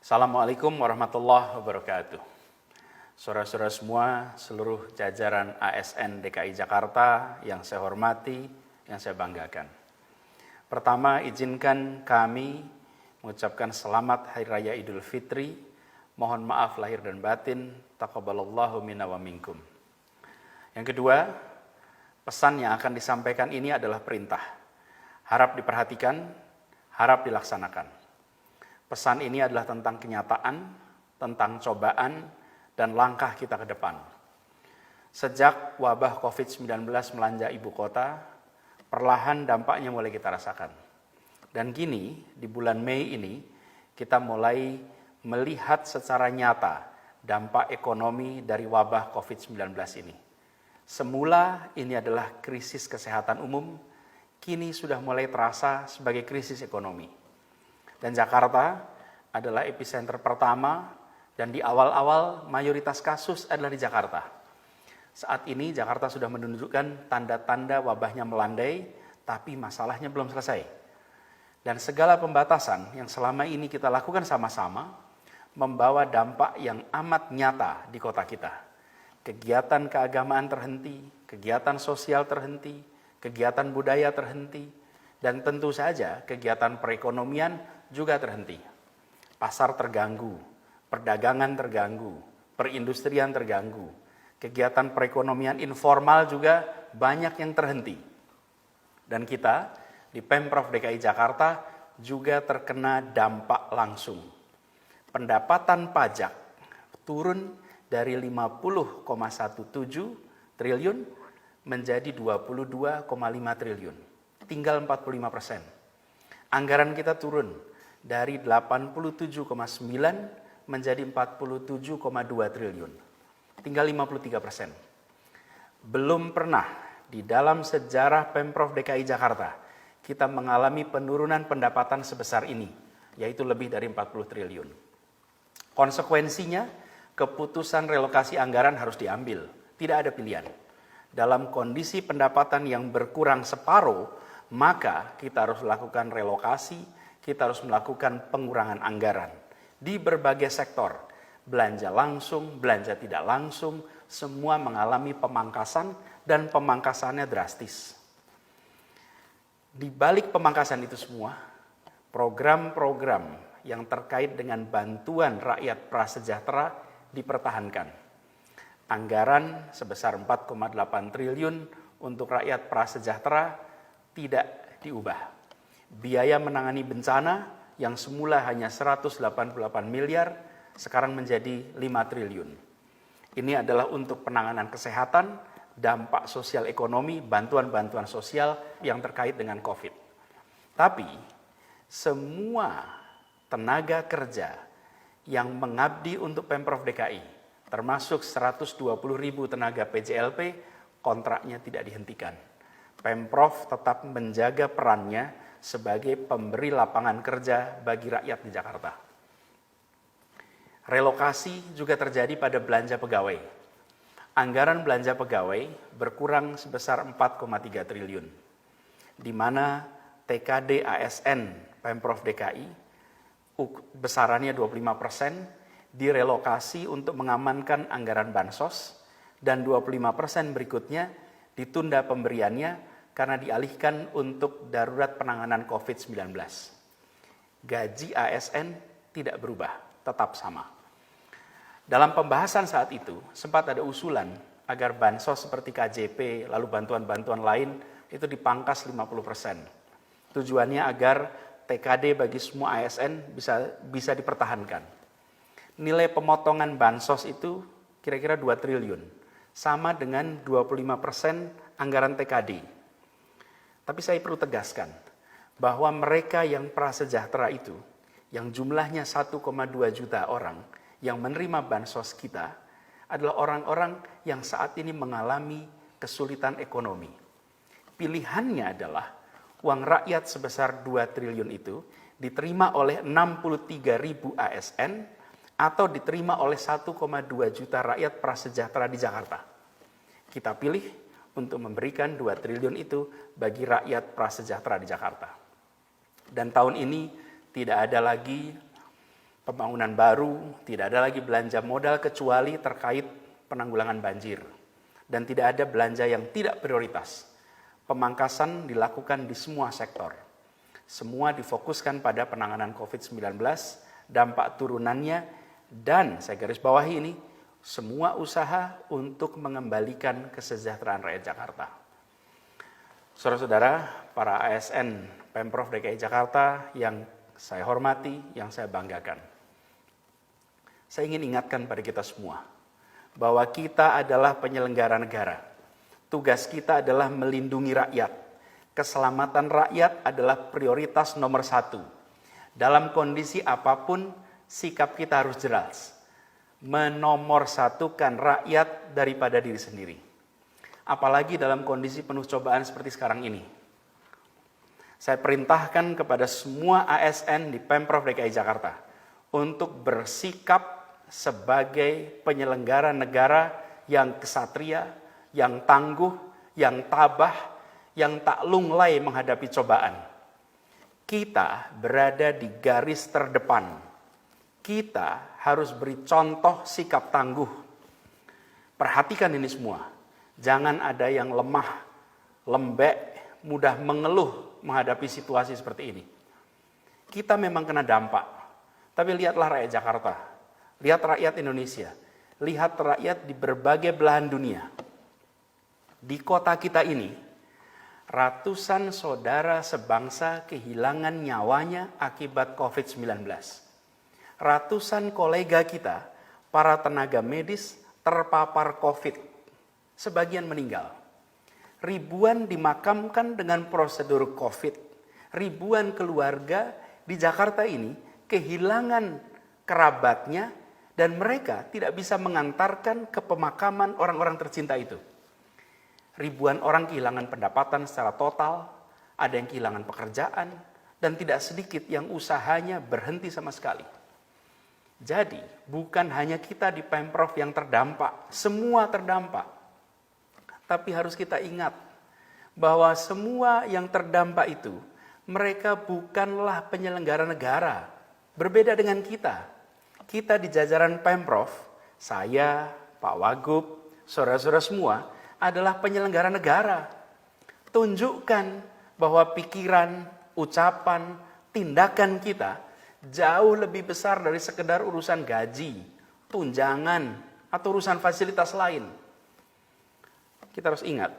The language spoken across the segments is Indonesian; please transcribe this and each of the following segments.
Assalamualaikum warahmatullahi wabarakatuh. Saudara-saudara semua, seluruh jajaran ASN DKI Jakarta yang saya hormati, yang saya banggakan. Pertama, izinkan kami mengucapkan selamat Hari Raya Idul Fitri. Mohon maaf lahir dan batin. Taqabbalallahu minna wa minkum. Yang kedua, pesan yang akan disampaikan ini adalah perintah. Harap diperhatikan, harap dilaksanakan. Pesan ini adalah tentang kenyataan, tentang cobaan, dan langkah kita ke depan. Sejak wabah COVID-19 melanda ibu kota, perlahan dampaknya mulai kita rasakan. Dan kini, di bulan Mei ini, kita mulai melihat secara nyata dampak ekonomi dari wabah COVID-19 ini. Semula ini adalah krisis kesehatan umum, kini sudah mulai terasa sebagai krisis ekonomi. Dan Jakarta adalah epicenter pertama dan di awal-awal mayoritas kasus adalah di Jakarta. Saat ini Jakarta sudah menunjukkan tanda-tanda wabahnya melandai, tapi masalahnya belum selesai. Dan segala pembatasan yang selama ini kita lakukan sama-sama membawa dampak yang amat nyata di kota kita. Kegiatan keagamaan terhenti, kegiatan sosial terhenti, kegiatan budaya terhenti, dan tentu saja kegiatan perekonomian juga terhenti. Pasar terganggu, perdagangan terganggu, perindustrian terganggu, kegiatan perekonomian informal juga banyak yang terhenti. Dan kita di Pemprov DKI Jakarta juga terkena dampak langsung. Pendapatan pajak turun dari 50,17 triliun menjadi 22,5 triliun. Tinggal 45%. Anggaran kita turun dari 87,9 menjadi 47,2 triliun. Tinggal 53%. Belum pernah di dalam sejarah Pemprov DKI Jakarta kita mengalami penurunan pendapatan sebesar ini, yaitu lebih dari 40 triliun. Konsekuensinya, keputusan relokasi anggaran harus diambil. Tidak ada pilihan. Dalam kondisi pendapatan yang berkurang separuh, maka kita harus melakukan relokasi, kita harus melakukan pengurangan anggaran di berbagai sektor. Belanja langsung, belanja tidak langsung, semua mengalami pemangkasan dan pemangkasannya drastis. Di balik pemangkasan itu semua, program-program yang terkait dengan bantuan rakyat prasejahtera dipertahankan. Anggaran sebesar 4,8 triliun untuk rakyat prasejahtera tidak diubah. Biaya menangani bencana yang semula hanya 188 miliar, sekarang menjadi 5 triliun. Ini adalah untuk penanganan kesehatan, dampak sosial ekonomi, bantuan-bantuan sosial yang terkait dengan COVID. Tapi, semua tenaga kerja yang mengabdi untuk Pemprov DKI, termasuk 120.000 tenaga PJLP, kontraknya tidak dihentikan. Pemprov tetap menjaga perannya sebagai pemberi lapangan kerja bagi rakyat di Jakarta. Relokasi juga terjadi pada belanja pegawai. Anggaran belanja pegawai berkurang sebesar 4,3 triliun, di mana TKD ASN Pemprov DKI besarannya 25% direlokasi untuk mengamankan anggaran bansos, dan 25% berikutnya ditunda pemberiannya karena dialihkan untuk darurat penanganan COVID-19. Gaji ASN tidak berubah, tetap sama. Dalam pembahasan saat itu, sempat ada usulan agar bansos seperti KJP, lalu bantuan-bantuan lain itu dipangkas 50%. Tujuannya agar TKD bagi semua ASN bisa dipertahankan. Nilai pemotongan bansos itu kira-kira 2 triliun, sama dengan 25% anggaran TKD. Tapi saya perlu tegaskan bahwa mereka yang prasejahtera itu, yang jumlahnya 1,2 juta orang yang menerima bansos kita, adalah orang-orang yang saat ini mengalami kesulitan ekonomi. Pilihannya adalah uang rakyat sebesar 2 triliun itu diterima oleh 63.000 ASN atau diterima oleh 1,2 juta rakyat prasejahtera di Jakarta. Kita pilih untuk memberikan 2 triliun itu bagi rakyat prasejahtera di Jakarta. Dan tahun ini tidak ada lagi pembangunan baru, tidak ada lagi belanja modal kecuali terkait penanggulangan banjir. Dan tidak ada belanja yang tidak prioritas. Pemangkasan dilakukan di semua sektor. Semua difokuskan pada penanganan COVID-19, dampak turunannya, dan saya garis bawahi ini, semua usaha untuk mengembalikan kesejahteraan rakyat Jakarta. Saudara-saudara, para ASN Pemprov DKI Jakarta yang saya hormati, yang saya banggakan. Saya ingin ingatkan pada kita semua, bahwa kita adalah penyelenggara negara. Tugas kita adalah melindungi rakyat. Keselamatan rakyat adalah prioritas nomor 1. Dalam kondisi apapun, sikap kita harus jelas. Menomorsatukan rakyat daripada diri sendiri. Apalagi dalam kondisi penuh cobaan seperti sekarang ini. Saya perintahkan kepada semua ASN di Pemprov DKI Jakarta untuk bersikap sebagai penyelenggara negara yang kesatria, yang tangguh, yang tabah, yang tak lunglai menghadapi cobaan. Kita berada di garis terdepan. Kita harus beri contoh sikap tangguh. Perhatikan ini semua. Jangan ada yang lemah, lembek, mudah mengeluh menghadapi situasi seperti ini. Kita memang kena dampak. Tapi lihatlah rakyat Jakarta. Lihat rakyat Indonesia, lihat rakyat di berbagai belahan dunia. Di kota kita ini, ratusan saudara sebangsa kehilangan nyawanya akibat COVID-19. Ratusan kolega kita, para tenaga medis terpapar COVID. Sebagian meninggal. Ribuan dimakamkan dengan prosedur COVID. Ribuan keluarga di Jakarta ini kehilangan kerabatnya, dan mereka tidak bisa mengantarkan ke pemakaman orang-orang tercinta itu. Ribuan orang kehilangan pendapatan secara total, ada yang kehilangan pekerjaan, dan tidak sedikit yang usahanya berhenti sama sekali. Jadi, bukan hanya kita di Pemprov yang terdampak, semua terdampak. Tapi harus kita ingat bahwa semua yang terdampak itu, mereka bukanlah penyelenggara negara. Berbeda dengan kita. Kita di jajaran Pemprov, saya, Pak Wagub, saudara-saudara semua adalah penyelenggara negara. Tunjukkan bahwa pikiran, ucapan, tindakan kita jauh lebih besar dari sekedar urusan gaji, tunjangan, atau urusan fasilitas lain. Kita harus ingat,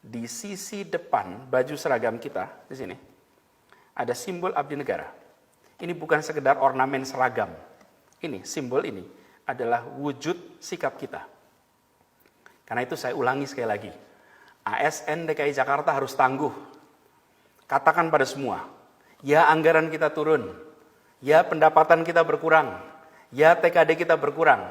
di sisi depan baju seragam kita, di sini, ada simbol abdi negara. Ini bukan sekedar ornamen seragam. Ini, simbol ini adalah wujud sikap kita. Karena itu saya ulangi sekali lagi. ASN DKI Jakarta harus tangguh. Katakan pada semua, ya anggaran kita turun, ya pendapatan kita berkurang, ya TKD kita berkurang,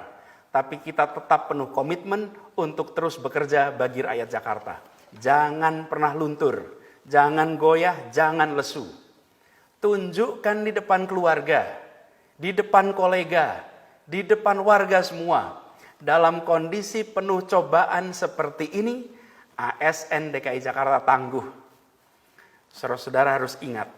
tapi kita tetap penuh komitmen untuk terus bekerja bagi rakyat Jakarta. Jangan pernah luntur, jangan goyah, jangan lesu. Tunjukkan di depan keluarga, di depan kolega, di depan warga semua. Dalam kondisi penuh cobaan seperti ini, ASN DKI Jakarta tangguh. Saudara-saudara harus ingat,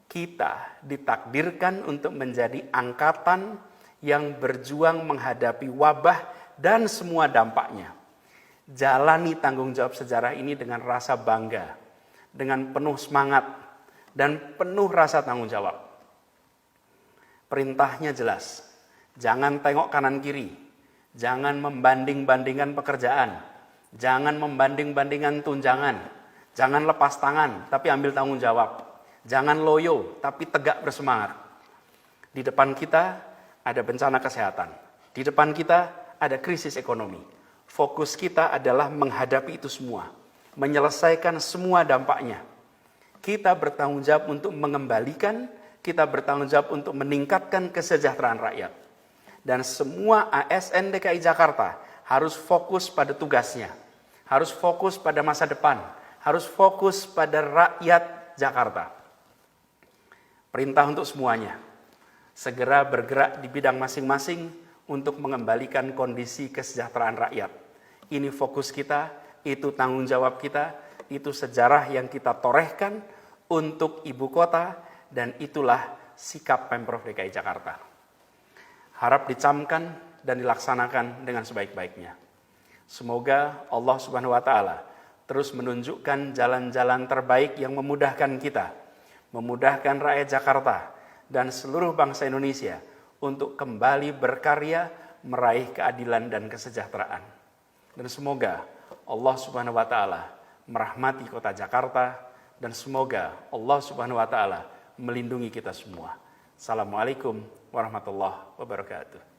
kita ditakdirkan untuk menjadi angkatan yang berjuang menghadapi wabah dan semua dampaknya. Jalani tanggung jawab sejarah ini dengan rasa bangga, dengan penuh semangat, dan penuh rasa tanggung jawab. Perintahnya jelas, jangan tengok kanan kiri, jangan membanding-bandingkan pekerjaan, jangan membanding-bandingkan tunjangan, jangan lepas tangan tapi ambil tanggung jawab, jangan loyo tapi tegak bersemangat. Di depan kita ada bencana kesehatan, di depan kita ada krisis ekonomi. Fokus kita adalah menghadapi itu semua, menyelesaikan semua dampaknya. Kita bertanggung jawab untuk mengembalikan, kita bertanggung jawab untuk meningkatkan kesejahteraan rakyat. Dan semua ASN DKI Jakarta harus fokus pada tugasnya, harus fokus pada masa depan, harus fokus pada rakyat Jakarta. Perintah untuk semuanya, segera bergerak di bidang masing-masing untuk mengembalikan kondisi kesejahteraan rakyat. Ini fokus kita, itu tanggung jawab kita, itu sejarah yang kita torehkan untuk ibu kota, dan itulah sikap Pemprov DKI Jakarta. Harap dicamkan dan dilaksanakan dengan sebaik-baiknya. Semoga Allah Subhanahu wa Ta'ala terus menunjukkan jalan-jalan terbaik yang memudahkan kita, memudahkan rakyat Jakarta dan seluruh bangsa Indonesia untuk kembali berkarya meraih keadilan dan kesejahteraan. Dan semoga Allah Subhanahu wa Ta'ala merahmati kota Jakarta dan semoga Allah Subhanahu wa Ta'ala melindungi kita semua. Assalamualaikum warahmatullahi wabarakatuh.